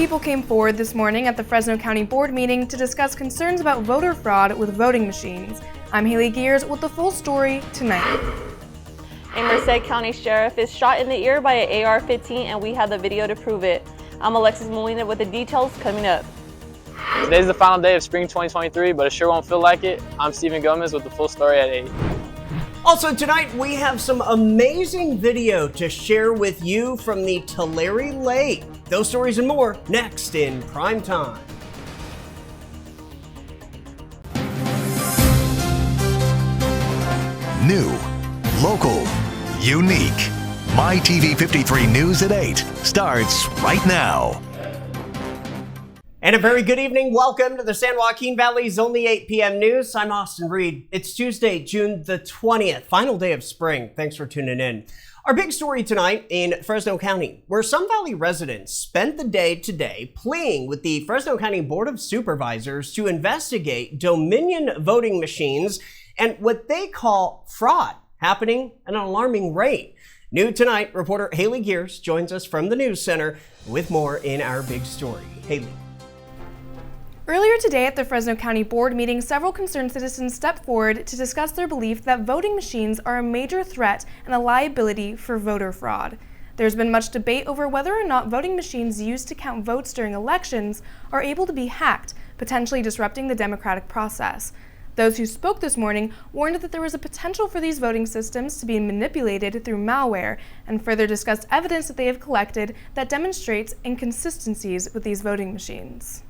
people came forward this morning at the Fresno County Board meeting to discuss concerns about voter fraud with voting machines. I'm Haley Gears with the full story tonight. A Merced County Sheriff is shot in the ear by an AR-15 and we have the video to prove it. I'm Alexis Molina with the details coming up. Today's the final day of spring 2023, but it sure won't feel like it. I'm Steven Gomez with the full story at 8. Also tonight, we have some amazing video to share with you from the Tulare Lake. Those stories and more next in Prime Time. New, local, unique. MyTV 53 News at 8 starts right now. And a very good evening. Welcome to the San Joaquin Valley's only 8 p.m. news. I'm Austin Reed. It's Tuesday, June the 20th, final day of spring. Thanks for tuning in. Our big story tonight in Fresno County, where some Valley residents spent the day today pleading with the Fresno County Board of Supervisors to investigate Dominion voting machines and what they call fraud happening at an alarming rate. New tonight, reporter Haley Gears joins us from the News Center with more in our big story. Haley. Earlier today at the Fresno County Board meeting, several concerned citizens stepped forward to discuss their belief that voting machines are a major threat and a liability for voter fraud. There's been much debate over whether or not voting machines used to count votes during elections are able to be hacked, potentially disrupting the democratic process. Those who spoke this morning warned that there was a potential for these voting systems to be manipulated through malware and further discussed evidence that they have collected that demonstrates inconsistencies with these voting machines.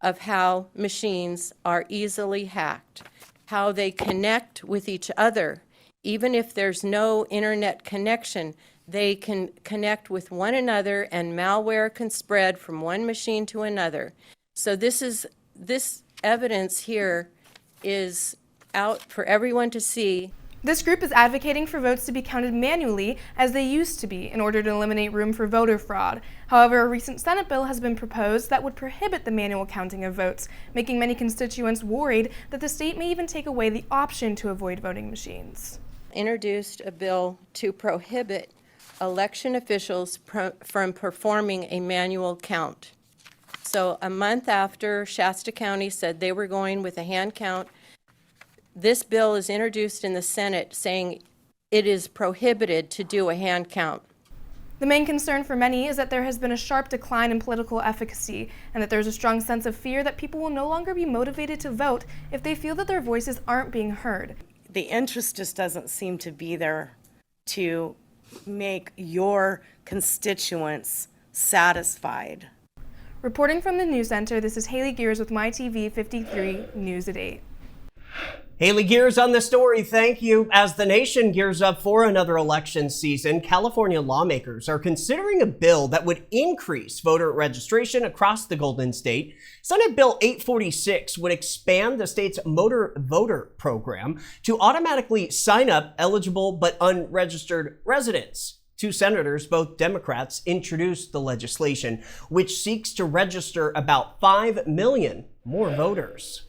Of how machines are easily hacked, how they connect with each other. Even if there's no internet connection, they can connect with one another and malware can spread from one machine to another. So this evidence here is out for everyone to see. This group is advocating for votes to be counted manually as they used to be in order to eliminate room for voter fraud. However, a recent Senate bill has been proposed that would prohibit the manual counting of votes, making many constituents worried that the state may even take away the option to avoid voting machines. Introduced a bill to prohibit election officials from performing a manual count. So a month after Shasta County said they were going with a hand count, this bill is introduced in the Senate saying it is prohibited to do a hand count. The main concern for many is that there has been a sharp decline in political efficacy and that there's a strong sense of fear that people will no longer be motivated to vote if they feel that their voices aren't being heard. The interest just doesn't seem to be there to make your constituents satisfied. Reporting from the News Center, this is Haley Gears with MyTV 53 News at 8. Haley Gears on the story, thank you. As the nation gears up for another election season, California lawmakers are considering a bill that would increase voter registration across the Golden State. Senate Bill 846 would expand the state's motor voter program to automatically sign up eligible but unregistered residents. Two senators, both Democrats, introduced the legislation, which seeks to register about 5 million more voters.